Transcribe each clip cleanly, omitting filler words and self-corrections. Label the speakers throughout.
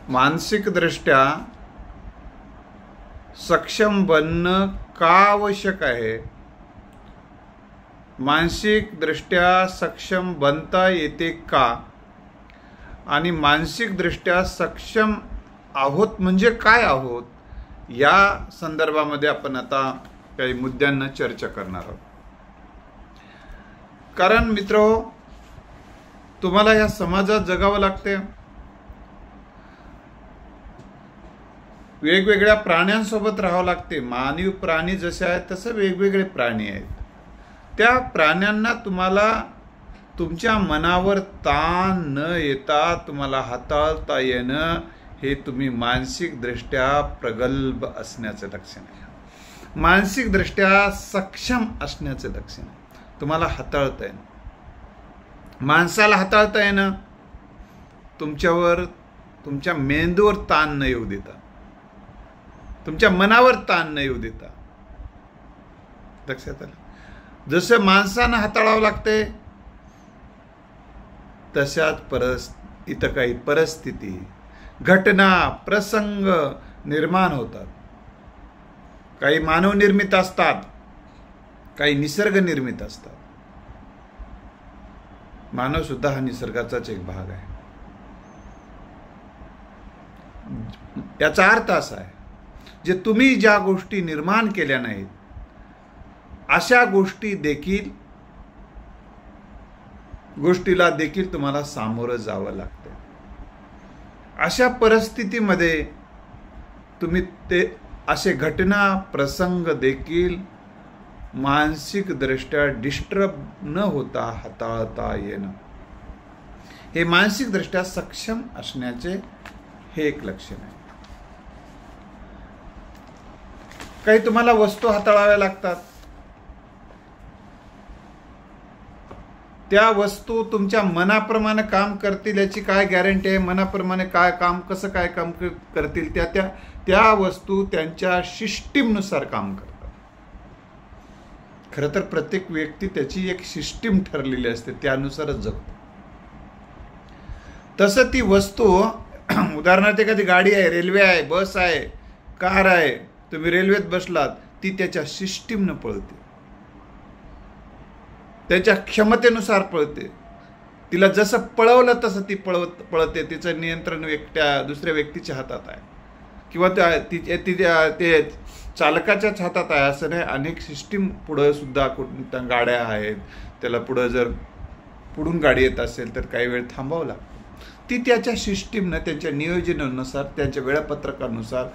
Speaker 1: मानसिकदृष्ट्या सक्षम बनणं का आवश्यक आहे, मानसिकदृष्ट्या सक्षम बनता येते का, आणि मानसिकदृष्ट्या सक्षम आहोत म्हणजे काय आहोत, या संदर्भामध्ये आपण आता काही मुद्द्यांना चर्चा करणार आहोत. कारण मित्रहो, तुम्हाला या समाजात जगावं लागते. वेगवेगळ्या प्राण्यांसोबत राहावं लागते. मानवी प्राणी जसे आहेत तसे वेगवेगळे प्राणी आहेत. त्या प्राण्यांना तुम्हाला तुमच्या मनावर ताण न येता तुम्हाला हाताळता येणं हे तुम्ही मानसिकदृष्ट्या प्रगल्भ असण्याचे लक्षण आहे. मानसिकदृष्ट्या सक्षम असण्याचे लक्षण आहे. तुम्हाला हाताळता येणं, माणसाला हाताळता येणं, तुमच्यावर तुमच्या मेंदूवर ताण न येऊ देता, तुमच्या मनावर ताण न येऊ देता. लक्षात आलं? जसं माणसानं हाताळावं लागते तशाच इथं काही परिस्थिती, घटना, प्रसंग निर्माण होतात. काही मानव निर्मित असतात, काही निसर्ग निर्मित असतात. मानव सुद्धा हा निसर्गाचाच एक भाग आहे. याचा अर्थ असा आहे, जे तुम्ही ज्या गोष्टी निर्माण केल्या नाहीत अशा गोष्टीला देखील तुम्हाला सामोरं जावं लागतं. अशा परिस्थितीमध्ये तुम्ही ते असे घटना प्रसंग देखील मानसिकदृष्ट्या डिस्टर्ब न होता हाताळता येणं हे मानसिकदृष्ट्या सक्षम असण्याचे हे एक लक्षण आहे. काही तुम्हाला वस्तू हाताळाव्या लागतात. त्या वस्तू तुमच्या मनाप्रमाणे काम करतील याची काय गॅरंटी आहे? मनाप्रमाणे कसं काय काम करतील? त्या वस्तू त्यांच्या सिस्टीमनुसार काम करतात. खरं तर प्रत्येक व्यक्ती त्याची एक सिस्टीम ठरलेली असते, त्यानुसारच जगतो. तसं ती वस्तू, उदाहरणार्थ एखादी गाडी आहे, रेल्वे आहे, बस आहे, कार आहे, तुम्ही रेल्वेत बसलात, ती त्याच्या सिस्टीमनं पळते, त्याच्या क्षमतेनुसार पळते. तिला जसं पळवलं तसं ती पळते. तिचं नियंत्रण दुसऱ्या व्यक्तीच्या हातात आहे किंवा ते चालकाच्याच हातात आहे असं नाही. अनेक सिस्टीम पुढं सुद्धा कोणत्या गाड्या आहेत, त्याला पुढं जर पुढून गाडी येत असेल तर काही वेळ थांबावं लागतं. ती त्याच्या सिस्टीमनं, त्यांच्या नियोजनानुसार, त्यांच्या वेळापत्रकानुसार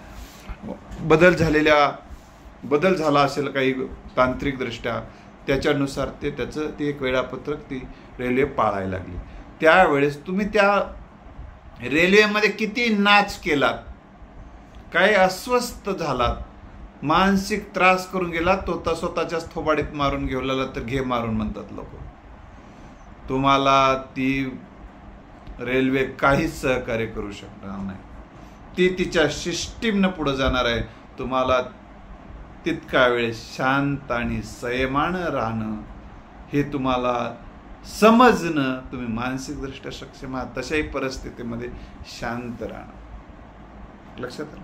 Speaker 1: बदल झाला असेल काही तांत्रिकदृष्ट्या, त्याच्यानुसार ते एक वेळापत्रक ती रेल्वे पाळायला लागली. त्यावेळेस तुम्ही त्या रेल्वेमध्ये किती नाच केलात, काही अस्वस्थ झालात, मानसिक त्रास करून गेला, तो स्वतःच्याच थोबाडीत मारून घेवला तर घे मारून म्हणतात लोक. तुम्हाला ती रेल्वे काहीच सहकार्य करू शकणार नाही. ती तिच्या सिस्टीमनं पुढे जाणार आहे. तुम्हाला तितका वेळ शांत आणि संयमानं राहणं हे तुम्हाला समजणं, तुम्ही मानसिकदृष्ट्या सक्षम आहात तशाही परिस्थितीमध्ये शांत राहणं. लक्षात आलं?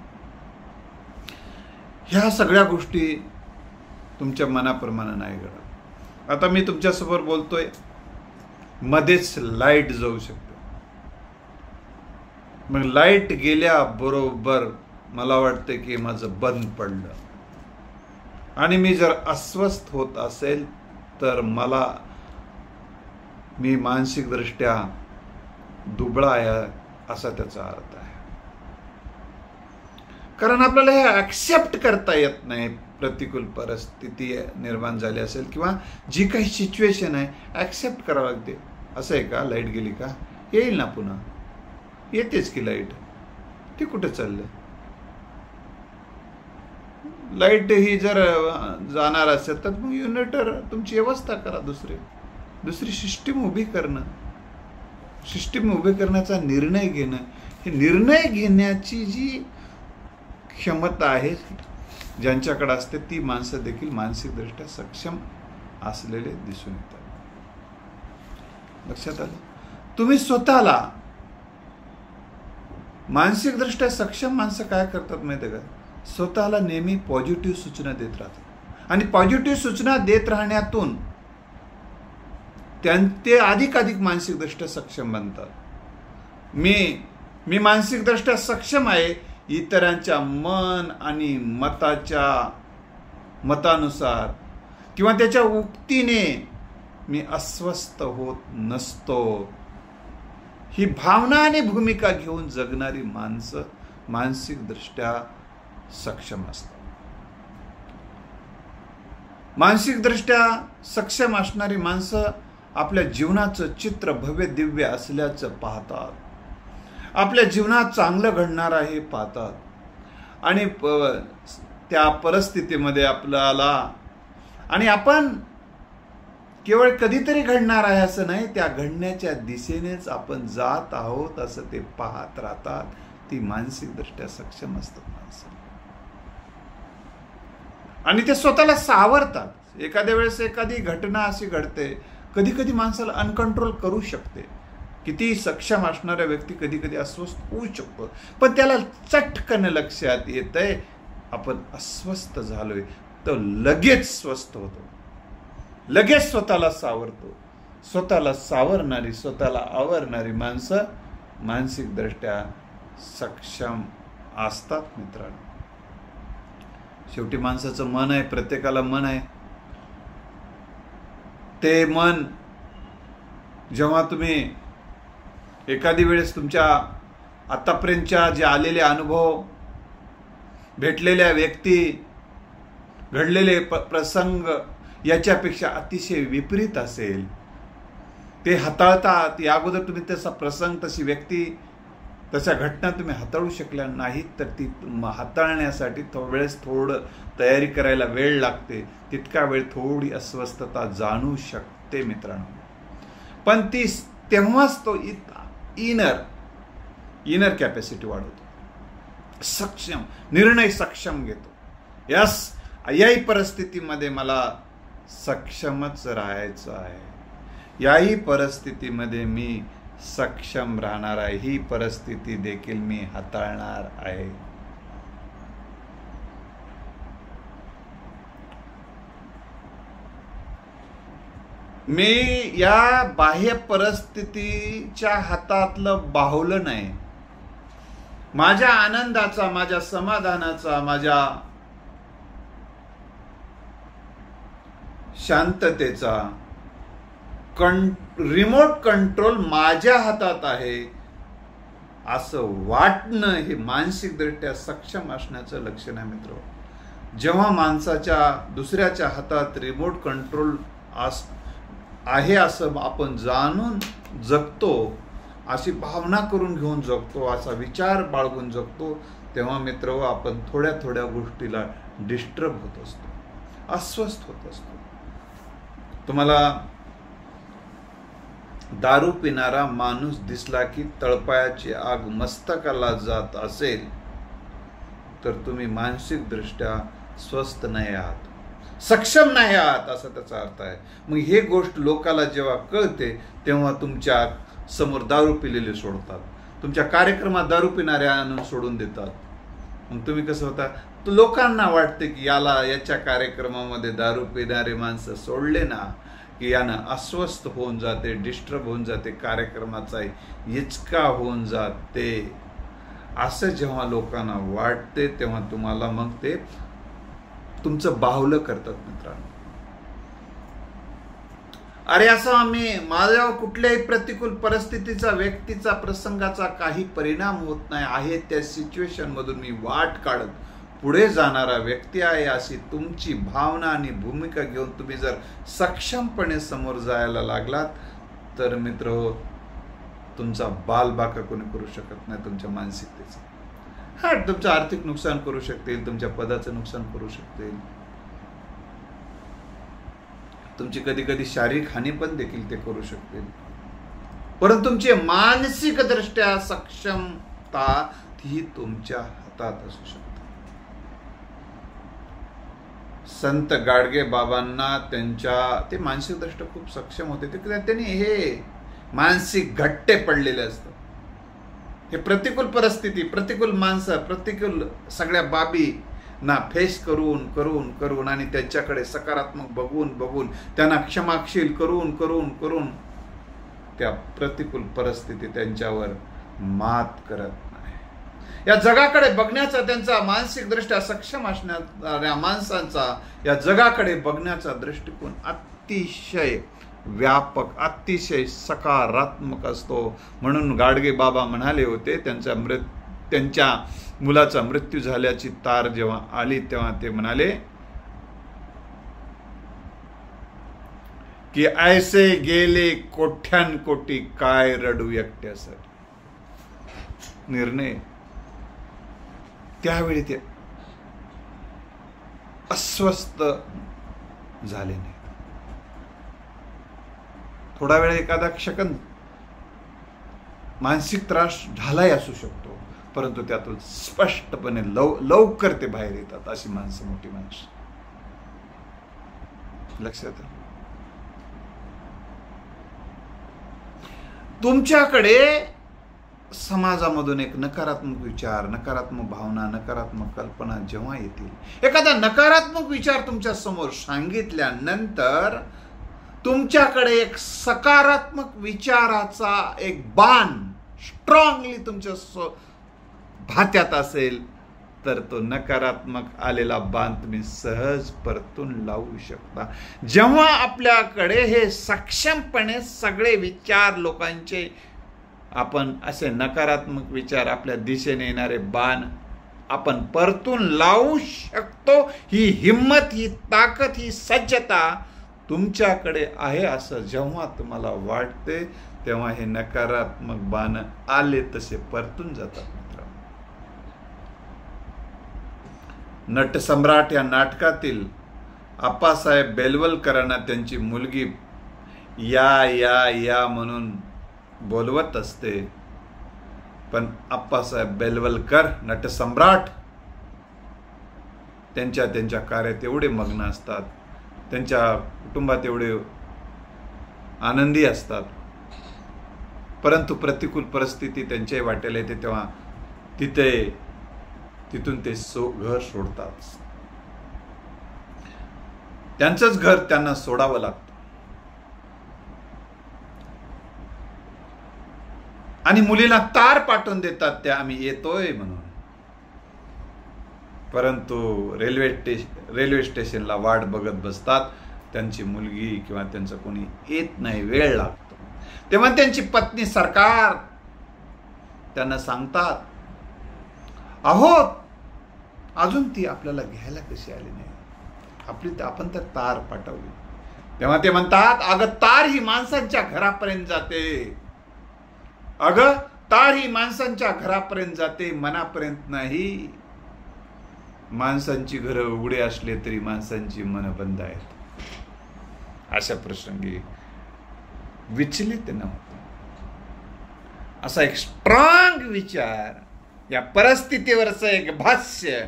Speaker 1: ह्या सगळ्या गोष्टी तुमच्या मनाप्रमाणे नाही घडत. आता मी तुमच्यासमोर बोलतोय, मध्येच लाईट जाऊ शकते. मग लाईट गेल्याबरोबर मला वाटतं की माझं बंद पडलं आणि मी जर अस्वस्थ होत असेल तर मी मानसिकदृष्ट्या दुबळा आहे असा त्याचा अर्थ आहे. कारण आपल्याला हे ऍक्सेप्ट करता येत नाही. प्रतिकूल परिस्थिती निर्माण झाली असेल किंवा जी काही सिच्युएशन आहे ऍक्सेप्ट करावं लागते. असं आहे का? लाईट गेली का? येईल ना पुन्हा. येतेच की लाईट. ती कुठे चाललं? लाईट ही जर जाणार असेल तर मग युनिटर तुमची व्यवस्था करा. दुसरी सिस्टीम उभी करणं, सिस्टीम उभी करण्याचा निर्णय घेणं, हे निर्णय घेण्याची जी क्षमता आहे ज्यांच्याकडे असते ती माणसं देखील मानसिकदृष्ट्या सक्षम असलेले दिसून येतात. लक्षात आलं? तुम्ही स्वतःला मानसिकदृष्ट्या सक्षम माणसं काय करतात माहिती आहे का? स्वतःला नेहमी पॉझिटिव्ह सूचना देत राहतात आणि पॉझिटिव्ह सूचना देत राहण्यातून ते अधिक मानसिकदृष्ट्या सक्षम बनतात. मी मानसिकदृष्ट्या सक्षम आहे, इतरांच्या मन आणि मतानुसार किंवा त्याच्या उक्तीने मी अस्वस्थ होत नसतो. ही भावना आणि भूमिका घेऊन जगणारी माणसं मानसिकदृष्ट्या सक्षम असतात. मानसिकदृष्ट्या सक्षम असणारी माणसं आपल्या जीवनाचं चित्र भव्य दिव्य असल्याचं पाहतात. आपल्या जीवनात चांगलं घडणार आहे पाहतात आणि त्या परिस्थितीमध्ये आपल्याला आणि आपण केवळ कधीतरी घडणार आहे असं नाही, त्या घडण्याच्या दिशेनेच आपण जात आहोत असं ते पाहत राहतात. ती मानसिकदृष्ट्या सक्षम असतात माणसं आणि ते स्वतःला सावरतात. एखाद्या वेळेस एखादी घटना अशी घडते, कधी कधी माणसाला अनकंट्रोल करू शकते. किती सक्षम असणारा व्यक्ती कधी कधी अस्वस्थ होऊ शकतो, पण त्याला चटकन लक्षात येतंय आपण अस्वस्थ झालोय, तर लगेच स्वस्थ होतो, लगेच स्वतःला सावरतो. स्वतःला सावरणारी स्वतःला आवरणारी माणसं मानसिकदृष्ट्या सक्षम असतात मित्रांनो. शेवटी माणसाचं मन आहे, प्रत्येकाला मन आहे. ते मन जेव्हा तुम्ही एखादी वेळेस तुमच्या आतापर्यंतच्या जे आलेले अनुभव, भेटलेल्या व्यक्ती, घडलेले प्रसंग याच्यापेक्षा अतिशय विपरीत असेल, ते हाताळतात. या अगोदर तुम्ही तसा प्रसंग, तशी व्यक्ती, तशा घटना तुम्ही हाताळू शकल्या नाहीत, तर ती हाताळण्यासाठी वेळेस थोडं तयारी करायला वेळ लागते. तितका वेळ थोडी अस्वस्थता जाणू शकते मित्रांनो. पण ती तेव्हाच तो इनर कॅपॅसिटी वाढवतो, सक्षम निर्णय सक्षम घेतो. यस, याही परिस्थितीमध्ये मला सक्षमच राहायचं आहे, याही परिस्थितीमध्ये मी सक्षम राहणार आहे, ही परिस्थिती देखील मी हाताळणार आहे. मी या बाह्य परिस्थितीच्या हातातलं बाहुलं नाही. माझ्या आनंदाचा, माझ्या समाधानाचा, माझ्या शांततेचा रिमोट कंट्रोल माझ्या हातात आहे असं वाटणं हे मानसिकदृष्ट्या सक्षम असण्याचं लक्षण आहे मित्र. जेव्हा माणसाच्या दुसऱ्याच्या हातात रिमोट कंट्रोल आहे असं आपण जाणून जगतो, अशी भावना करून घेऊन जगतो, असा विचार बाळगून जगतो, तेव्हा मित्र आपण थोड्या थोड्या गोष्टीला डिस्टर्ब होत असतो, अस्वस्थ होत असतो. तुम्हाला दारू पिणारा माणूस दिसला की तळपायाची आग मस्तकाला जात असेल तर तुम्ही मानसिकदृष्ट्या स्वस्थ नाही आहात, सक्षम नाही आहात असा त्याचा अर्थ आहे. मग हे गोष्ट लोकाला जेव्हा कळते तेव्हा तुमच्या समोर दारू पिलेले सोडतात, तुमच्या कार्यक्रमात दारू पिणारे आणून सोडून देतात. मग तुम्ही कसं होता, लोकांना वाटते की याच्या कार्यक्रमामध्ये दारू पिणारे माणसं सोडले ना की यानं अस्वस्थ होऊन जाते, डिस्टर्ब होऊन जाते, कार्यक्रमाचा इचका होऊन जाते. असं जेव्हा लोकांना वाटते तेव्हा तुम्हाला मग ते तुमचं बाहुलं करतात मित्रांनो. अरे असं माझ्यावर कुठल्याही प्रतिकूल परिस्थितीचा, व्यक्तीचा, प्रसंगाचा काही परिणाम होत नाही आहे, त्या सिच्युएशन मधून मी वाट काढत पुढे जाणारा व्यक्ती आहे अशी तुमची भावना आणि भूमिका घेऊन तुम्ही जर सक्षमपणे समोर जायला लागलात तर मित्र तुमचा बालबाका कोणी करू शकत नाही तुमच्या मानसिकतेचा. हा, तुमचं आर्थिक नुकसान करू शकतील, तुमच्या पदाचं नुकसान करू शकतील, तुमची कधी कधी शारीरिक हानी पण देखील ते करू शकतील, परंतु तुमची मानसिक दृष्ट्या सक्षमता ही तुमच्या हातात असू शकते. संत गाडगे बाबांना ते मानसिक दृष्ट्या खूप सक्षम होते. त्यांनी हे मानसिक घट्टे पडलेले असतात. हे प्रतिकूल परिस्थिती, प्रतिकूल माणसं, प्रतिकूल सगळ्या बाबी ना फेस करून करून करून आणि त्यांच्याकडे सकारात्मक बघून बघून त्यांना क्षमाशील करून करून करून त्या प्रतिकूल परिस्थिती त्यांच्यावर मात करत नाही. या जगाकडे बघण्याचा त्यांचा मानसिकदृष्ट्या सक्षम असणाऱ्या माणसांचा या जगाकडे बघण्याचा दृष्टिकोन अतिशय व्यापक, अतिशय सकारात्मक असतो. म्हणून गाडगे बाबा म्हणाले होते, त्यांच्या मुलाचा मृत्यू झाल्याची तार जेव्हा आली तेव्हा ते म्हणाले की ऐसे गेले कोट्यानकोटी काय रडू एकट्यासाठी. निर्णय त्यावेळी ते अस्वस्थ झाले नाही. थोडा वेळ एखादा सेकंद मानसिक त्रास झालाही असू शकतो, परंतु त्यातून स्पष्टपणे लवकर ते बाहेर येतात. अशी माणसं, मोठी माणसं. लक्षात तुमच्याकडे समाजामधून एक नकारात्मक विचार, नकारात्मक भावना, नकारात्मक कल्पना जेव्हा येतील, एखादा नकारात्मक विचार तुमच्या समोर सांगितल्यानंतर तुमच्याकडे एक सकारात्मक विचाराचा एक बाण स्ट्रॉंगली तुमच्या भात्यात असेल तर तो नकारात्मक आलेला बाण तुम्ही सहज परतून लावू शकता. जेव्हा आपल्याकडे हे सक्षमपणे सगळे विचार लोकांचे, आपण असे नकारात्मक विचार, आपल्या दिशेने येणारे बाण आपण परतून लावू शकतो, ही हिम्मत, ही ताकद, ही सज्जता तुमच्याकडे आहे असं जेव्हा तुम्हाला वाटते, तेव्हा हे नकारात्मक बाण आले तसे परतून जातात. नटसम्राट या नाटकातील आप्पासाहेब बेलवलकरांना त्यांची मुलगी या या या म्हणून बोलवत असते, पण आप्पासाहेब बेलवलकर नटसम्राट त्यांच्या कार्यात एवढे मग्न असतात, त्यांच्या कुटुंबात एवढे आनंदी असतात, परंतु प्रतिकूल परिस्थिती त्यांच्याही वाटेला येते तेव्हा तिथून ते घर सोडतात. त्यांचंच घर त्यांना सोडावं लागतं आणि मुलीला तार पाठवून देतात त्या आम्ही येतोय म्हणून. परंतु रेल्वे स्टेशनला वाट बघत बसतात. त्यांची मुलगी किंवा त्यांचं कोणी येत नाही, वेळ लागतो. तेव्हा त्यांची पत्नी सरकार त्यांना सांगतात, अहो अजून ती आपल्याला घ्यायला कशी आली नाही, आपण तर तार पाठवली. तेव्हा ते म्हणतात, अगं तार ही माणसांच्या घरापर्यंत जाते, अगं तार ही माणसांच्या घरापर्यंत जाते, मनापर्यंत नाही. माणसांची घरं उघडे असले तरी माणसांची मन बंद आहेत. अशा प्रसंगी विचलित न होता असा एक स्ट्रॉंग विचार, या परिस्थितीवरचं एक भाष्य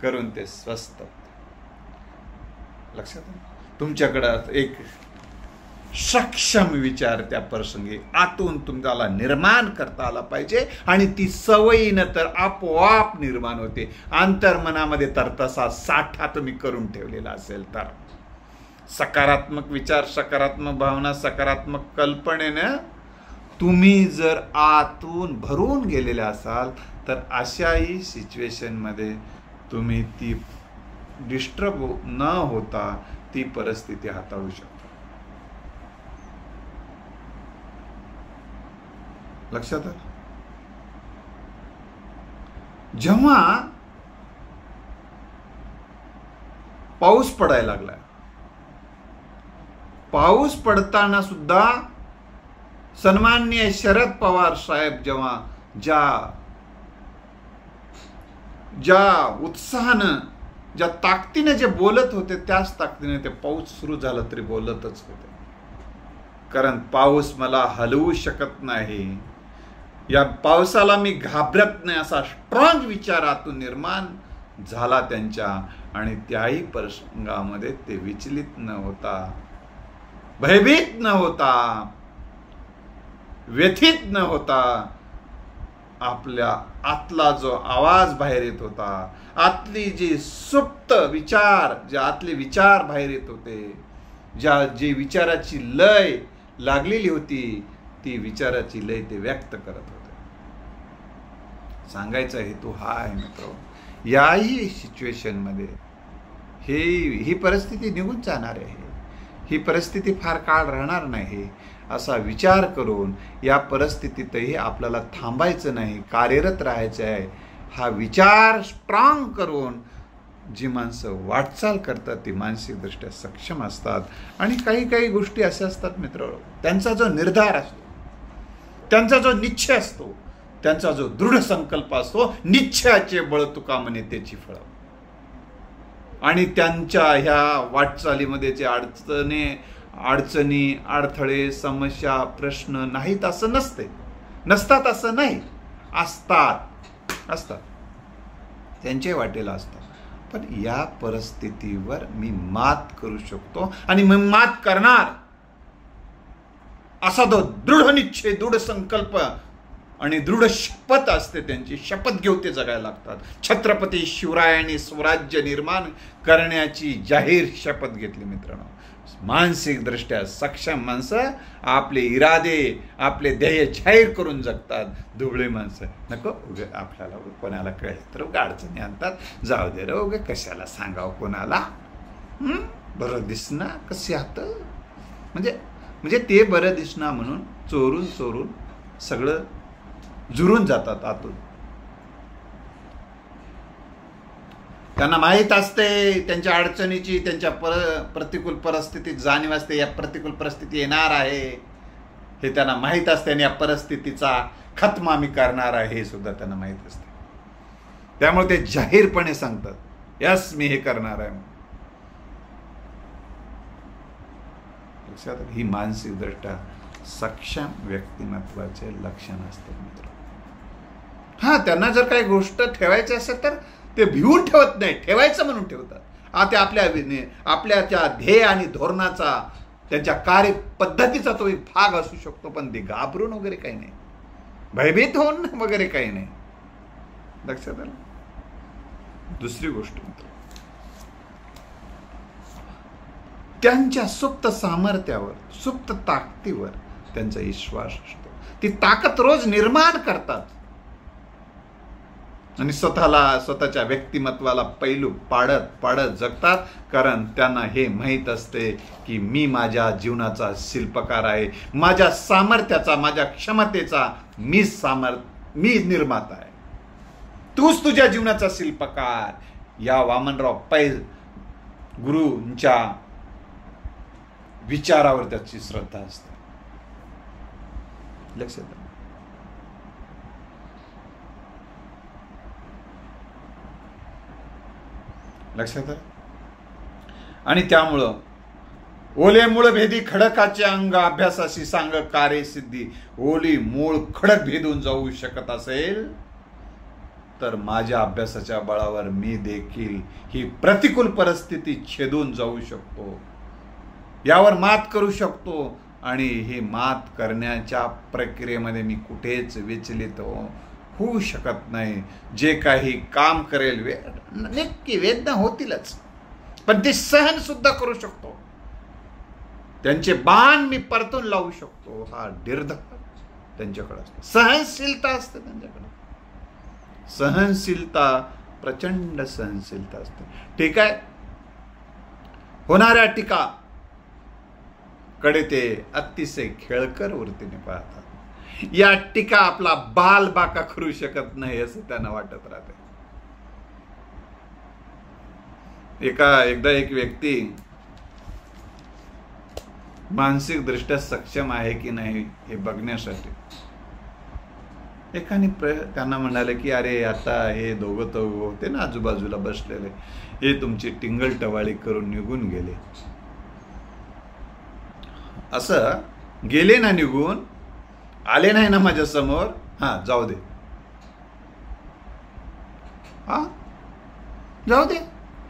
Speaker 1: करून ते स्वस्थ होते. लक्षात तुमच्याकडं एक सक्षम विचार त्या प्रसंगी आतून तुम्हाला निर्माण करता आला पाहिजे आणि ती सवयीनं तर आपोआप निर्माण होते. अंतर्मनामध्ये तर तसा साठा तुम्ही करून ठेवलेला असेल तर सकारात्मक विचार, सकारात्मक भावना, सकारात्मक कल्पनेनं तुम्ही जर आतून भरून गेलेले असाल तर अशाही सिच्युएशनमध्ये तुम्ही ती डिस्टर्ब न होता ती परिस्थिती हाताळू शकता. लक्षात आलं? जेव्हा पाऊस पडायला लागला, पाऊस पडताना सुद्धा सन्माननीय शरद पवार साहेब जेव्हा ज्या उत्साहानं, ज्या ताकदीने जे बोलत होते त्याच ताकदीने ते पाऊस सुरू झाला तरी बोलतच होते. कारण पाऊस मला हलवू शकत नाही, या पावसाला मी घाबरत नाही, असा स्ट्रॉंग विचारातून निर्माण झाला त्यांच्या. आणि त्याही प्रसंगामध्ये ते विचलित न होता, भयभीत न होता, व्यथित न होता आपल्या आतला जो आवाज बाहेर येत होता, आतली जी सुप्त विचार, जे आतले विचार बाहेर येत होते, जे विचाराची लय लागलेली होती, ती विचाराची लय ते व्यक्त करत होते. सांगायचा हेतू हा आहे मित्र, याही सिच्युएशनमध्ये ही परिस्थिती निघून जाणार आहे, ही परिस्थिती फार काळ राहणार नाही, असा विचार करून या परिस्थितीतही आपल्याला थांबायचं नाही, कार्यरत राहायचं आहे. हा विचार स्ट्रॉंग करून जी माणसं वाटचाल करतात ती मानसिकदृष्ट्या सक्षम असतात. आणि काही गोष्टी अशा असतात मित्र, त्यांचा जो निर्धार असतो, त्यांचा जो निश्चय असतो, त्यांचा जो दृढ संकल्प असतो, निश्चयाचे बळ तुका म्हणे त्याची फळं. आणि त्यांच्या ह्या वाटचालीमध्ये जे अडचणी, अडथळे, समस्या, प्रश्न नाहीत असं नसतात असं नाही, असतात, त्यांच्या वाटेला असतात. पण या परिस्थितीवर मी मात करू शकतो आणि मी मात करणार असा तो दृढ निश्चय, दृढ संकल्प आणि दृढ शपथ असते त्यांची. शपथ घेऊन ते जगायला लागतात. छत्रपती शिवरायांनी स्वराज्य निर्माण करण्याची जाहीर शपथ घेतली मित्रांनो. मानसिक दृष्ट्या सक्षम माणसं आपले इरादे, आपले ध्येय जाहीर करून जगतात. दुबळे माणसं नको उगे आपल्याला कोणाला कळलं तर उगा अडचणी आणतात, जाऊ दे रे उगे कशाला सांगावं कोणाला, बरं दिसना कसे आहात, म्हणजे ते बरं दिसना म्हणून चोरून सगळं जुरून जातात आतून. त्यांना माहीत असते त्यांच्या अडचणीची, त्यांच्या प्रतिकूल परिस्थितीत जाणीव असते, या प्रतिकूल परिस्थिती येणार आहे हे त्यांना माहीत असते आणि या परिस्थितीचा खत्म मी करणार आहे हे सुद्धा त्यांना माहीत असते. त्यामुळे ते जाहीरपणे सांगतात, यस मी हे करणार आहे. लक्षात, ही मानसिकदृष्ट्या सक्षम व्यक्तिमत्वाचे लक्षण असते मित्र. हा, त्यांना जर काही गोष्ट ठेवायची असेल तर ते भिवून ठेवत नाही, ठेवायचं म्हणून ठेवतात. ते आपल्या त्या ध्येय आणि धोरणाचा, त्यांच्या कार्य पद्धतीचा तो एक भाग असू शकतो, पण ते घाबरून वगैरे काही नाही, भयभीत होऊन वगैरे काही नाही. लक्षात आलं. दुसरी गोष्ट मित्र, त्यांच्या सुप्त सामर्थ्यावर, सुप्त ताकदीवर त्यांचा विश्वास असतो. ती ताकद रोज निर्माण करतात आणि स्वतःच्या व्यक्तिमत्वाला पैलू पाडत जगतात. कारण त्यांना हे माहीत असते की मी माझ्या जीवनाचा शिल्पकार आहे, माझ्या सामर्थ्याचा, माझ्या क्षमतेचा मी निर्माता आहे. तूच तुझ्या जीवनाचा शिल्पकार. या वामनराव पैल गुरूंच्या विचारावर त्याची श्रद्धा असते. लक्षात आलं. आणि त्यामुळं ओले मूळ भेदी खडकाचे अंग, अभ्यासाशी सांग कार्य सिद्धी. ओली मूळ खडक भेदून जाऊ शकत असेल तर माझ्या अभ्यासाच्या बळावर मी देखील ही प्रतिकूल परिस्थिती छेदून जाऊ शकतो, यावर मात करू शकतो. आणि हे मात करण्याच्या प्रक्रियेमध्ये मी कुठेच विचलित होऊ शकत नाही. जे काही काम करेल नक्की वेदना होतीलच, पण ते सहन सुद्धा करू शकतो. त्यांचे बाण मी परतून लावू शकतो. हा निर्धार त्यांच्याकडे असतो, सहनशीलता असते त्यांच्याकडे. सहनशीलता, प्रचंड सहनशीलता असते. ठीक आहे, होणाऱ्या टीका कडे ते अतिशय खेळकर वृत्तीने पाहतात. या टीका आपला बालबाका करू शकत नाही असं त्यांना वाटत राहते. एकदा एक व्यक्ती मानसिक दृष्ट्या सक्षम आहे की नाही हे बघण्यासाठी एकाने त्यांना म्हणाले की अरे आता हे दोघं तो होते ना आजूबाजूला बसलेले, हे तुमची टिंगल टवाळी करून निघून गेले. असं गेले ना निघून, आले नाही ना माझ्या समोर, हा जाऊ दे, हा जाऊ दे,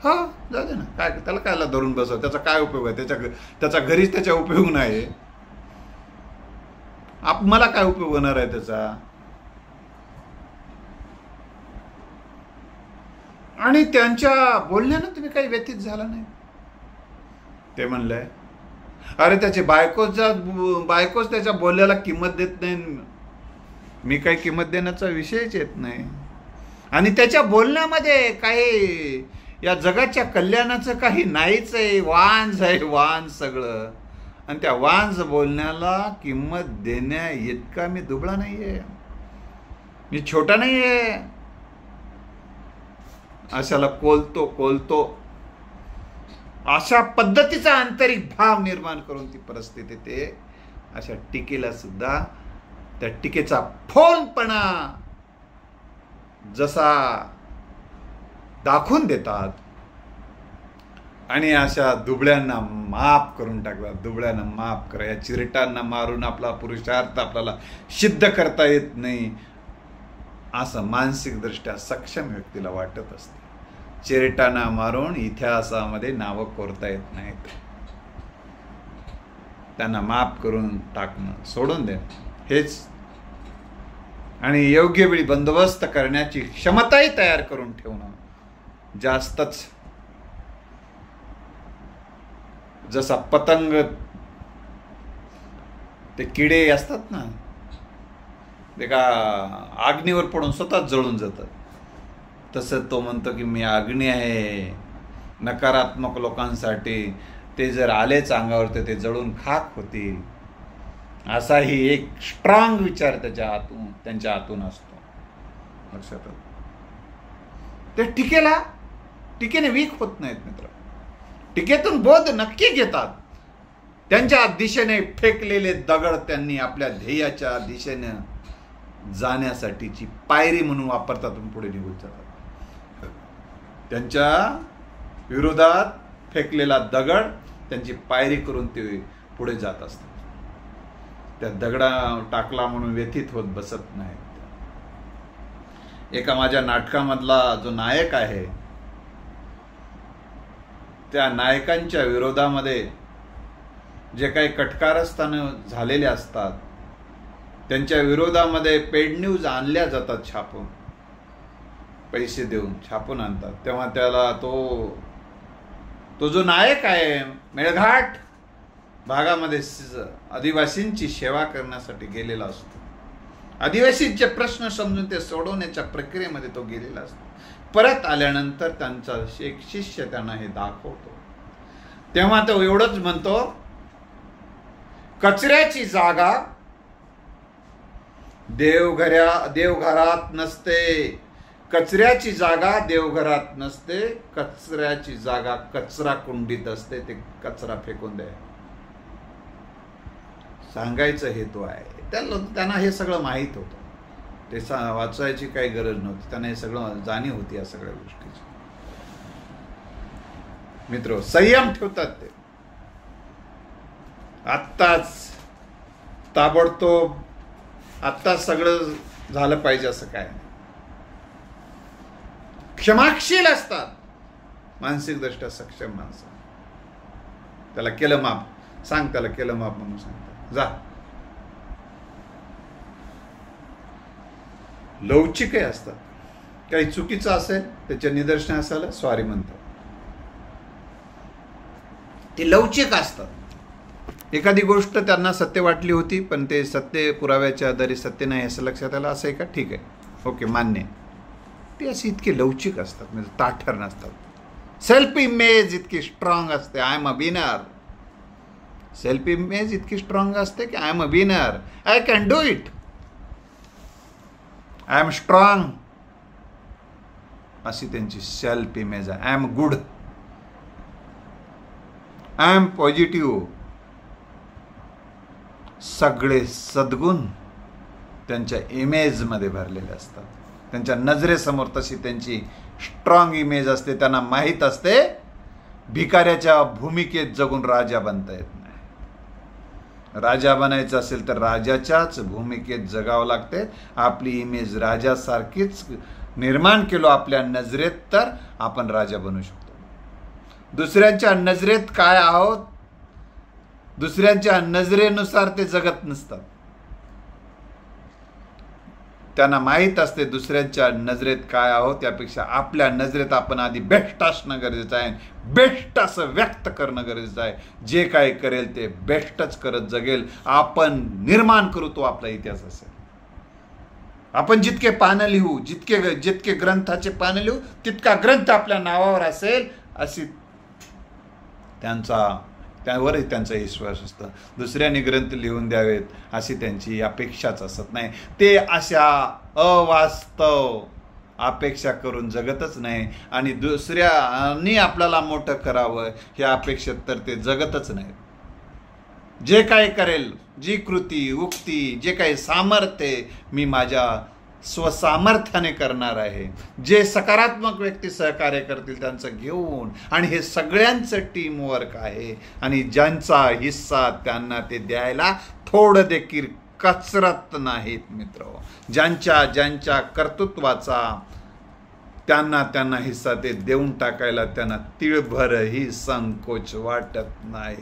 Speaker 1: हा जाऊ दे ना, काय त्याला कायला धरून बसव, त्याचा काय उपयोग आहे, त्याच्या घरीच त्याचा उपयोग नाही, मला काय उपयोग होणार आहे त्याचा. आणि त्यांच्या बोलण्यानं तुम्ही काही व्यथित झाला नाही. ते म्हणलंय अरे त्याची बायकोच त्याच्या बोलण्याला किंमत देत नाही. मी काही किंमत देण्याचा विषयच येत नाही. आणि त्याच्या बोलण्यामध्ये काही या जगाच्या कल्याणाचं काही नाहीच आहे. वांज आहे, वांज सगळं. आणि त्या वांज बोलण्याला किंमत देण्या इतका मी दुबळा नाहीये, मी छोटा नाहीये. अशाला कोलतो अशा पद्धतीचा आंतरिक भाव निर्माण करून ती परिस्थिती ते अशा टीकेला सुद्धा त्या टीकेचा फोलपणा जसा दाखवून देतात आणि अशा दुबळ्यांना माफ करून टाकतात. दुबळ्यांना माफ करा, या चिरटांना मारून आपला पुरुषार्थ आपल्याला सिद्ध करता येत नाही असं मानसिकदृष्ट्या सक्षम व्यक्तीला वाटत असते. चिरटांना मारून इतिहासामध्ये नावं कोरता येत नाहीत. त्यांना माफ करून टाकणं, सोडून देणं हेच, आणि योग्य वेळी बंदोबस्त करण्याची क्षमताही तयार करून ठेवणं जास्तच. जसा पतंग ते किडे असतात ना, ते का अग्नीवर पडून स्वतःच जळून जातात, तसं तो म्हणतो की मी अग्नी आहे. नकारात्मक लोकांसाठी ते जर आलेच अंगावर तर ते जळून खाक होतील. असाही एक स्ट्रॉंग विचार त्यांच्या आतून असतो. लक्षात ते टीकेने वीक होत नाहीत मित्र. टीकेतून बोध नक्की घेतात. त्यांच्या दिशेने फेकलेले दगड त्यांनी आपल्या ध्येयाच्या दिशेने जाण्यासाठीची पायरी म्हणून वापरतात आणि पुढे निघून जातात. त्यांच्या विरोधात फेकलेला दगड त्यांची पायरी करून ते पुढे जात असतात. त्या दगडा टाकला म्हणून व्यथित होत बसत नाहीत. एका माझ्या नाटकामधला जो नायक आहे, त्या नायकांच्या विरोधामध्ये जे काही कटकारस्थान झालेले असतात, त्यांच्या विरोधामध्ये पेड न्यूज आणल्या जातात, छापून पैसे देऊन छापून आणतात. तेव्हा त्याला तो जो नायक आहे मेळघाट भागामध्ये आदिवासींची सेवा करण्यासाठी गेलेला असतो. आदिवासींचे प्रश्न समजून ते सोडवण्याच्या प्रक्रियेमध्ये तो गेलेला असतो. परत आल्यानंतर त्यांचा एक शिष्य त्यांना हे दाखवतो. तेव्हा तो एवढंच म्हणतो, कचऱ्याची जागा देवघरात नसते. कचऱ्याची जागा देवघरात नसते. कचऱ्याची जागा कचरा कुंडीत असते. ते कचरा फेकून द्या. सांगायचा हेतू आहे. त्यांना हे सगळं माहीत होतं. ते वाचायची काही गरज नव्हती. त्यांना हे सगळं जाणीव होती या सगळ्या गोष्टीची. मित्र, संयम ठेवतात ते. आत्ताच ताबडतोब आत्ताच सगळं झालं पाहिजे असं काय नाही. क्षमाशील असतात मानसिकदृष्ट्या सक्षम माणसं. त्याला केलं माफ, सांग त्याला केलं माफ म्हणून सांगतात. जा. लवचिकही असतात. काही चुकीचं असेल त्याच्या निदर्शन असायला सॉरी म्हणतात. ते लवचिक असतात. एखादी गोष्ट त्यांना सत्य वाटली होती पण ते सत्य पुराव्याच्या आधारे सत्य नाही असं लक्षात आलं, असं आहे का, ठीक आहे, ओके, मान्य. ते असे इतके लवचिक असतात, म्हणजे ताठर नसतात. सेल्फ इमेज इतकी स्ट्रॉंग असते, I am a winner. Self image इतकी स्ट्रॉंग असते की I am a winner, I can do it, I am strong, अशी त्यांची सेल्फ इमेज आहे. I am good, I am positive. सगळे सद्गुण त्यांच्या इमेजमध्ये भरलेले असतात. त्यांच्या नजरेसमोर तशी त्यांची स्ट्रॉंग इमेज असते. त्यांना माहीत असते भिकाऱ्याच्या भूमिकेत जगून राजा बनता येत नाही. राजा बनायचं असेल तर राजाच्याच भूमिकेत जगावं लागते. आपली इमेज राजासारखीच निर्माण केलो आपल्या नजरेत तर आपण राजा बनू शकतो. दुसऱ्यांच्या नजरेत काय आहोत, दुसऱ्यांच्या नजरेनुसार ते जगत नसतात. त्यांना माहीत असते दुसऱ्यांच्या नजरेत काय आहोत त्यापेक्षा आपल्या नजरेत आपण आधी बेस्ट असणं गरजेचं आहे, बेस्ट असं व्यक्त करणं गरजेचं आहे. जे काय करेल ते बेस्टच करत जगेल. आपण निर्माण करू तो आपला इतिहास असेल. आपण जितके पानं लिहू, जितके ग्रंथाचे पानं लिहू तितका ग्रंथ आपल्या नावावर असेल अशी त्यावरही त्यांचा विश्वास असतो. दुसऱ्यांनी ग्रंथ लिहून द्यावेत अशी त्यांची अपेक्षाच असत नाही. ते अशा अवास्तव अपेक्षा करून जगतच नाही आणि दुसऱ्यांनी आपल्याला मोठं करावं ह्या अपेक्षेत तर ते जगतच नाही. जे काय करेल, जी कृती उक्ती, जे काही सामर्थ्य मी माझ्या स्वसामर्थ्याने करणार आहे, जे सकारात्मक व्यक्ती सहकार्य करतील त्यांचं घेऊन, आणि हे सगळ्यांचं टीमवर्क आहे आणि ज्यांचा हिस्सा त्यांना ते द्यायला थोडं देखील कचरत नाहीत मित्र. ज्यांच्या कर्तृत्वाचा त्यांना हिस्सा ते देऊन टाकायला त्यांना तिळभरही संकोच वाटत नाही.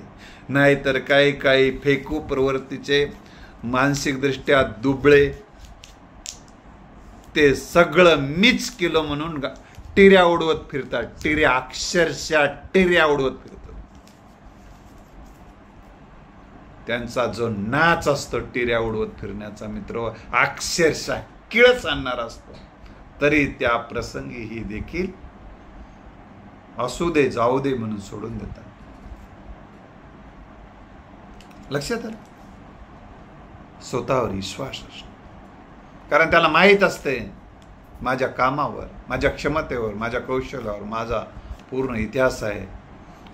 Speaker 1: नाहीतर काही फेकू प्रवृत्तीचे मानसिकदृष्ट्या दुबळे ते सगळं मीच केलं म्हणून टिऱ्या उडवत फिरतात. अक्षरशः टिऱ्या उडवत फिरतात. त्यांचा जो नाच असतो टिऱ्या उडवत फिरण्याचा मित्र अक्षरशः किळच आणणार असतो. तरी त्या प्रसंगी ही देखील असू दे जाऊ दे म्हणून सोडून देतात. लक्षात आलं? स्वतःवर विश्वास असतो. कारण त्याला माहीत असते माझ्या कामावर, माझ्या क्षमतेवर, माझ्या कौशल्यावर माझा पूर्ण इतिहास आहे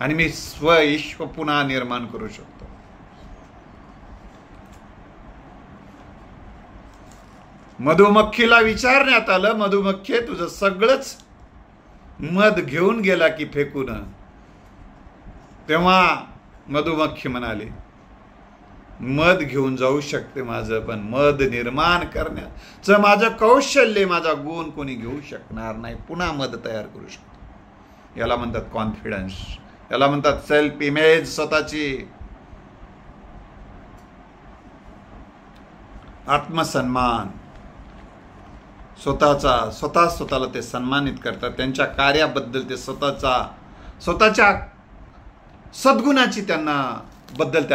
Speaker 1: आणि मी स्वविश्व पुन्हा निर्माण करू शकतो. मधुमक्खीला विचारण्यात आलं, मधुमक्खी तुझं सगळंच मध घेऊन गेला की फेकून? तेव्हा मधुमक्खी म्हणाली, मध घेऊन जाऊ शकते माझं, पण मध निर्माण करण्याचं माझं कौशल्य, माझा गुण कोणी घेऊ शकणार नाही. पुन्हा मध तयार करू शकतो. याला म्हणतात कॉन्फिडन्स, याला म्हणतात सेल्फ इमेज, स्वतःची आत्मसन्मान. स्वतःला ते सन्मानित करतात. त्यांच्या कार्याबद्दल ते स्वतःच्या सद्गुणाची त्यांना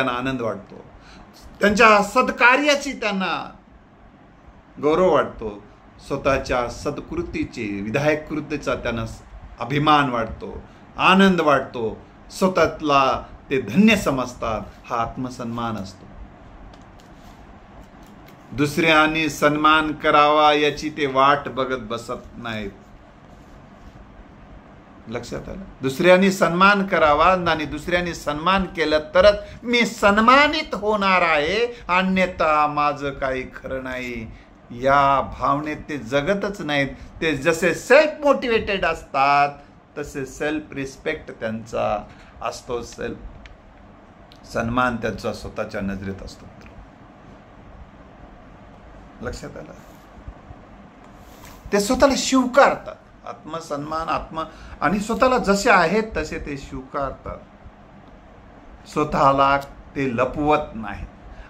Speaker 1: आनंद वाटतो. त्यांच्या सद्कार्याची त्यांना गौरव वाटतो. स्वतःच्या सत्कृतीची, विधायक कृतीचा त्यांना अभिमान वाटतो, आनंद वाटतो. स्वतःला ते धन्य समजतात. हा आत्मसन्मान असतो. दुसऱ्यांनी सन्मान करावा याची ते वाट बघत बसत नाहीत. लक्षात आलं? दुसऱ्यांनी सन्मान करावा आणि दुसऱ्यांनी सन्मान केलं तरच मी सन्मानित होणार आहे, अन्यथा माझं काही खरं नाही. या भावनेत ते जगतच नाहीत. ते जसे सेल्फ मोटिवेटेड असतात तसे सेल्फ रिस्पेक्ट त्यांचा असतो, सेल्फ सन्मान त्यांचा स्वतःच्या नजरेत असतो. लक्षात आलं? ते स्वतःला स्वीकारतात. आत्मसन्मान आणि स्वतःला जसे आहेत तसे ते स्वीकारतात. स्वतःला ते लपवत नाही.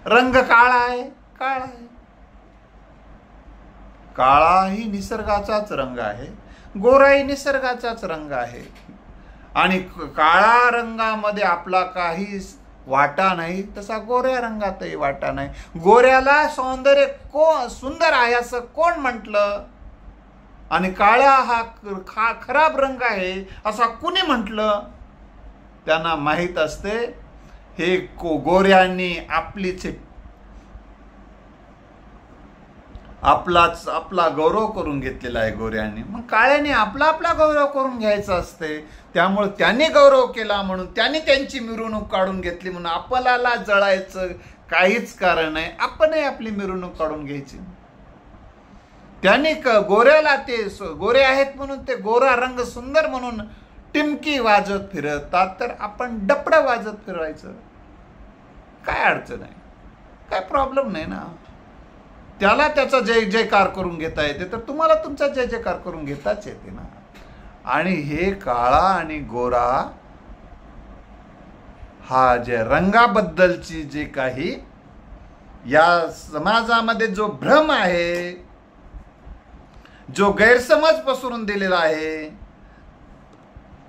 Speaker 1: रंग काळा आहे, काळाही निसर्गाचाच रंग आहे, गोराही निसर्गाचाच रंग आहे. आणि काळा रंगामध्ये आपला काही वाटा नाही, तसा गोऱ्या रंगातही वाटा नाही. गोऱ्याला सौंदर्य सुंदर आहे असं कोण म्हटलं? आणि काळा हा खराब रंग आहे असा कुणी म्हटलं? त्यांना माहीत असते हे गोऱ्यांनी आपला गौरव करून घेतलेला आहे गोऱ्यांनी. मग काळ्याने आपला गौरव करून घ्यायचा असते. त्यामुळे त्यांनी गौरव केला म्हणून त्यांनी त्यांची मिरवणूक काढून घेतली म्हणून आपल्याला जळायचं काहीच कारण नाही. आपणही आपली मिरवणूक काढून घ्यायची. त्यांनी गोऱ्याला ते गोरे आहेत म्हणून ते गोरा रंग सुंदर म्हणून टिमकी वाजत फिरतात, तर आपण डपडं वाजत फिरवायचं. काय अडचण आहे? काय प्रॉब्लेम नाही ना. त्याला त्याचा जय जयकार करून घेता येते तर तुम्हाला तुमचा जय जयकार करून घेताच येते ना. आणि हे काळा आणि गोरा हा जे रंगाबद्दलची जे काही या समाजामध्ये जो भ्रम आहे जो गैरसमज पसरून दिलेला आहे.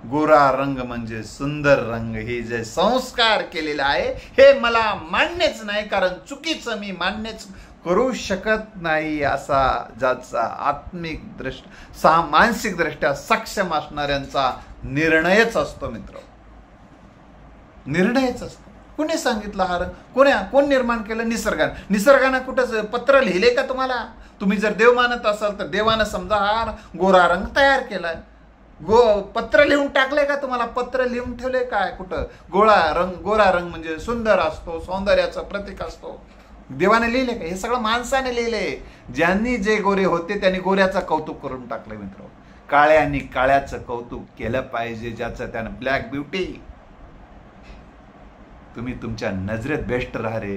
Speaker 1: गोरा रंग म्हणजे सुंदर रंग, हे जे संस्कार केलेला आहे हे मला मान्यच नाही, कारण चुकीचं मी मान्यच करू शकत नाही, असा ज्याचा आत्मिक दृष्टी मानसिक दृष्ट्या सक्षम असणाऱ्यांचा निर्णयच असतो मित्र, निर्णयच असतो. कोणी सांगितलं हा रंग? कोण निर्माण केलं? निसर्गानं कुठं पत्र लिहिले का तुम्हाला? तुम्ही जर देव मानत असाल तर देवानं समजा हा गोरा रंग तयार केलाय. पत्र लिहून टाकले का तुम्हाला? पत्र लिहून ठेवले काय कुठं? गोरा रंग म्हणजे सुंदर असतो, सौंदर्याचं प्रतीक असतो. देवाने लिहिले का? हे सगळं माणसाने लिहिले. ज्यांनी जे गोरे होते त्यांनी गोऱ्याचं कौतुक करून टाकलं मित्र. काळ्यांनी काळ्याचं कौतुक केलं पाहिजे, ज्याचं त्यानं ब्लॅक ब्युटी. तुम्ही तुमच्या नजरेत बेस्ट राहा रे,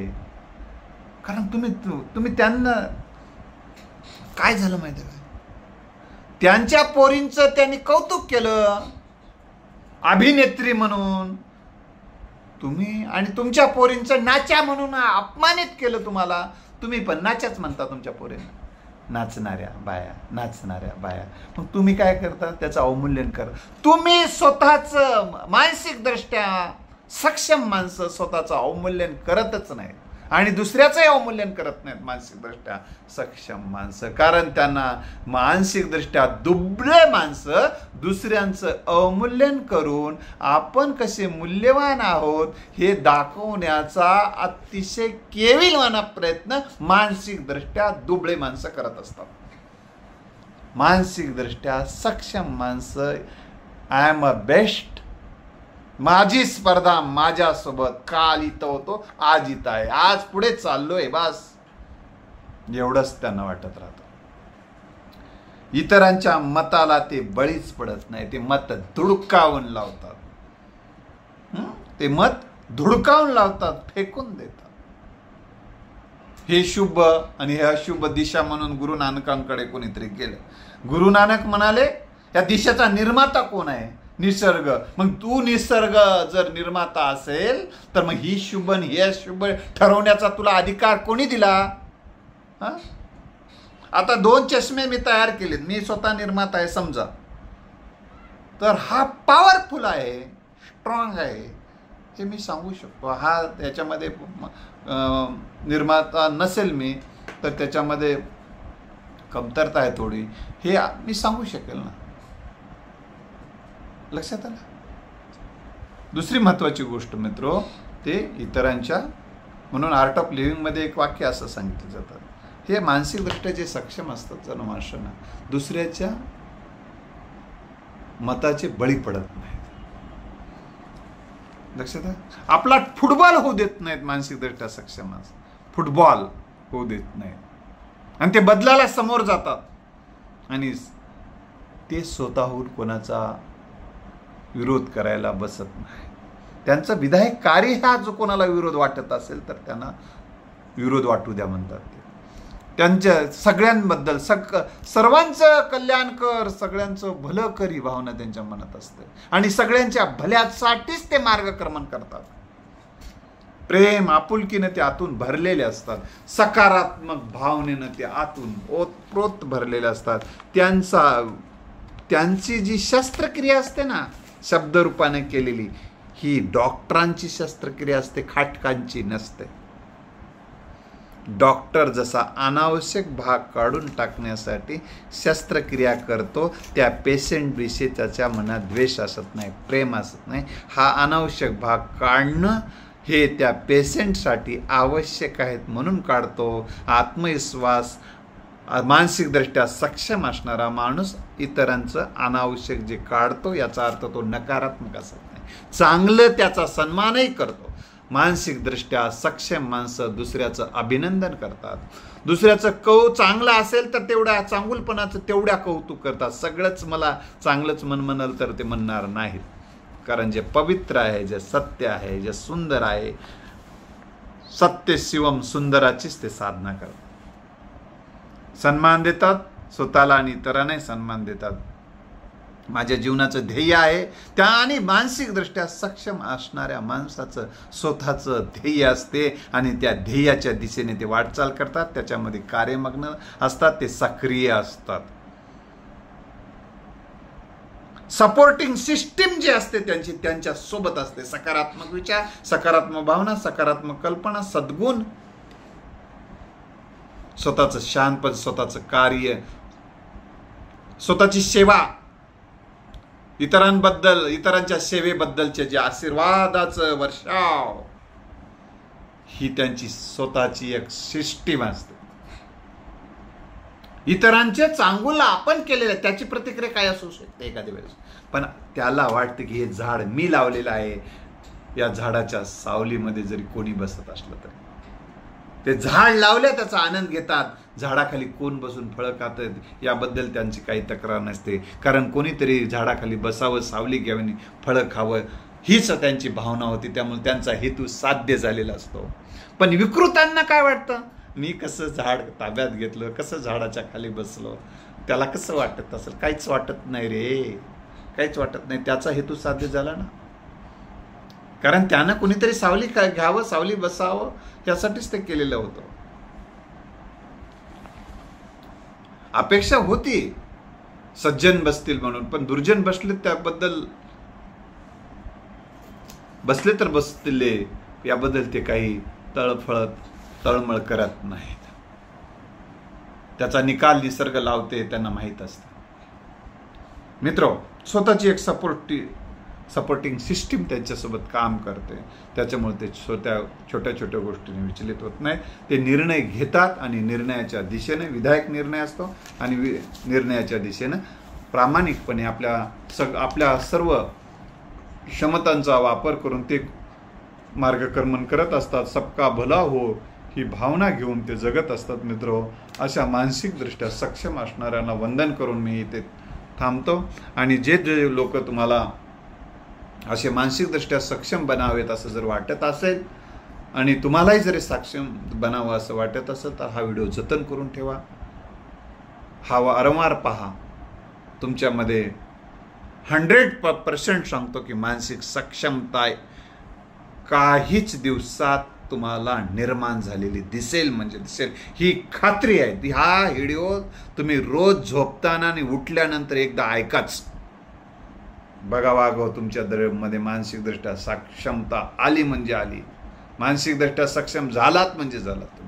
Speaker 1: कारण तुम्ही त्यांना काय झालं माहिती का? त्यांच्या पोरींचं त्यांनी कौतुक केलं अभिनेत्री म्हणून, तुम्ही आणि तुमच्या पोरींचं नाच्या म्हणून अपमानित केलं तुम्हाला. तुम्ही पण नाच्याच म्हणता तुमच्या पोरींना, नाचणाऱ्या बाया. मग तुम्ही काय करता? त्याचं अवमूल्यन करा. तुम्ही स्वतःच मानसिक दृष्ट्या सक्षम माणसं स्वतःचं अवमूल्यन करतच नाहीत आणि दुसऱ्याचंही अवमूल्यन करत नाहीत मानसिक दृष्ट्या सक्षम माणसं, कारण त्यांना मानसिक दृष्ट्या दुबळे माणसं दुसऱ्यांचं अवमूल्यन करून आपण कसे मूल्यवान आहोत हे दाखवण्याचा अतिशय केविलवाना प्रयत्न मानसिक दृष्ट्या दुबळे माणसं करत असतात. मानसिक दृष्ट्या सक्षम माणसं आय एम अ बेस्ट, माझी स्पर्धा माझ्यासोबत, काल इथं होतो आज इथं आहे, आज पुढे चाललोय, बस एवढंच त्यांना वाटत राहतं. इतरांच्या मताला ते बळीच पडत नाही. ते मत धुडकावून लावतात, फेकून देतात. हे शुभ आणि हे अशुभ दिशा म्हणून गुरु नानकांकडे कोणीतरी गेलं. गुरु नानक म्हणाले या दिशेचा निर्माता कोण आहे? निसर्ग. मग तू निसर्ग जर निर्माता असेल तर मग ही शुभ आणि हे अशुभ ठरवण्याचा तुला अधिकार कोणी दिला? आता 2 चष्मे मी तयार केलेत, मी स्वतः निर्माता आहे समजा, तर हा पॉवरफुल आहे, स्ट्रॉंग आहे हे मी सांगू शकतो. हा त्याच्यामध्ये निर्माता नसेल मी तर त्याच्यामध्ये कमतरता आहे थोडी, हे मी सांगू शकेल ना. लक्षात आलं? दुसरी महत्वाची गोष्ट मित्रो, ते इतरांच्या, म्हणून आर्ट ऑफ लिव्हिंगमध्ये एक वाक्य असं सांगितलं जातं, हे मानसिकदृष्ट्या जे सक्षम असतात जण माणसांना दुसऱ्याच्या मताचे बळी पडत नाहीत. लक्षात आहे? आपला फुटबॉल होऊ देत नाहीत मानसिकदृष्ट्या सक्षम माणसं, फुटबॉल होऊ देत नाहीत आणि ते बदलायला समोर जातात आणि ते स्वतःहून कोणाचा विरोध करायला बसत नाही. त्यांचं विधायक कार्य हा जो कोणाला विरोध वाटत असेल तर त्यांना विरोध वाटू द्या म्हणतात. ते त्यांच्या सगळ्यांबद्दल सर्वांचं कल्याण कर, सगळ्यांचं भलं कर ही भावना त्यांच्या मनात असते आणि सगळ्यांच्या भल्यासाठीच ते मार्गक्रमण करतात. प्रेम आपुलकीनं ते आतून भरलेले असतात, सकारात्मक भावनेनं ते आतून ओतप्रोत भरलेले असतात. त्यांची जी शस्त्रक्रिया असते ना शब्दरूपाने केलेली, ही डॉक्टरांची शस्त्रक्रिया असते, खाटकांची नसते. डॉक्टर जसा अनावश्यक भाग काढून टाकण्यासाठी शस्त्रक्रिया करतो, त्या पेशंटविषयी त्याच्या मनात द्वेष असत नाही, प्रेम असत नाही. हा अनावश्यक भाग काढणं हे त्या पेशंटसाठी आवश्यक आहेत म्हणून काढतो. आत्मविश्वास मानसिकदृष्ट्या सक्षम असणारा माणूस इतरांचं अनावश्यक जे काढतो याचा अर्थ तो नकारात्मक असत नाही, चांगलं त्याचा सन्मानही करतो. मानसिकदृष्ट्या सक्षम माणसं दुसऱ्याचं अभिनंदन करतात. दुसऱ्याचं चांगलं असेल तर तेवढ्या चांगुलपणाचं तेवढ्या कौतुक करतात. सगळंच मला चांगलंच म्हणाल तर ते म्हणणार नाहीत, कारण जे पवित्र आहे, जे सत्य आहे, जे सुंदर आहे, सत्य शिवम सुंदराचीच ते साधना करतात. सन्मान देतात स्वतःला आणि इतरांनाही सन्मान देतात. माझ्या जीवनाचं ध्येय आहे त्या, आणि मानसिकदृष्ट्या सक्षम असणाऱ्या माणसाचं स्वतःचं ध्येय असते आणि त्या ध्येयाच्या दिशेने ते वाटचाल करतात, त्याच्यामध्ये कार्यमग्न असतात, ते सक्रिय असतात. सपोर्टिंग सिस्टीम जी असते त्यांच्या सोबत असते. सकारात्मक विचार, सकारात्मक भावना, सकारात्मक कल्पना, सद्गुण, स्वतःचं शांतपण, स्वतःचं कार्य, स्वतःची सेवा, इतरांबद्दल, इतरांच्या सेवेबद्दलचे जे आशीर्वादाचं वर्षाव, ही त्यांची स्वतःची एक सिस्टीम असते. इतरांचे चांगुल आपण केलेले त्याची प्रतिक्रिया काय असू शकते एखाद्या वेळेस, पण त्याला वाटतं की हे झाड मी लावलेलं आहे, या झाडाच्या सावलीमध्ये जरी कोणी बसत असलं तरी ते झाड लावले त्याचा आनंद घेतात. झाडाखाली कोण बसून फळं खातात याबद्दल त्यांची काही तक्रार नसते, कारण कोणीतरी झाडाखाली बसावं, सावली घ्यावी, फळं खावं, हीच त्यांची भावना होती. त्यामुळे त्यांचा हेतू साध्य झालेला असतो. पण विकृतांना काय वाटतं, मी कसं झाड ताब्यात घेतलं, कसं झाडाच्या खाली बसलो, त्याला कसं वाटत असेल? काहीच वाटत नाही रे, काहीच वाटत नाही. त्याचा हेतू साध्य झाला ना, कारण त्यानं कुणीतरी सावली घ्यावं, सावली बसावं, त्यासाठीच ते केलेलं होतं. अपेक्षा होती सज्जन बसतील म्हणून, पण दुर्जन बसले, त्याबद्दल बसले तर बसले याबद्दल ते काही तळमळ करत नाहीत. त्याचा निकाल निसर्ग लावते, त्यांना माहीत असतं. मित्र, स्वतःची एक सपोर्टिंग सिस्टीम त्यांच्यासोबत काम करते. त्याच्यामुळे ते छोट्या छोट्या गोष्टीने विचलित होत नाही. ते निर्णय घेतात आणि निर्णयाच्या दिशेने, विधायक निर्णय असतो आणि निर्णयाच्या दिशेने प्रामाणिकपणे आपल्या सर्व क्षमतांचा वापर करून ते मार्गक्रमण करत असतात. सबका भला हो ही भावना घेऊन ते जगत असतात. मित्र, अशा मानसिकदृष्ट्या सक्षम असणाऱ्यांना वंदन करून मी इथे थांबतो. आणि जे लोक तुम्हाला असे मानसिकदृष्ट्या सक्षम बनावेत असं जर वाटत असेल आणि तुम्हालाही जरी सक्षम बनावं असं वाटत असेल तर हा व्हिडिओ जतन करून ठेवा. हा वारंवार पहा. तुमच्यामध्ये 100% सांगतो की मानसिक सक्षमता काहीच दिवसात तुम्हाला निर्माण झालेली दिसेल, म्हणजे दिसेल, ही खात्री आहे. हा व्हिडिओ तुम्ही रोज झोपताना आणि उठल्यानंतर एकदा ऐकाच. बघावा गो तुमच्या मध्ये मानसिकदृष्ट्या सक्षमता आली म्हणजे आली, मानसिकदृष्ट्या सक्षम झालात म्हणजे झालात.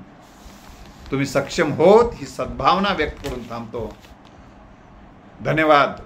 Speaker 1: तुम्ही सक्षम होत ही सद्भावना व्यक्त करून थांबतो. धन्यवाद.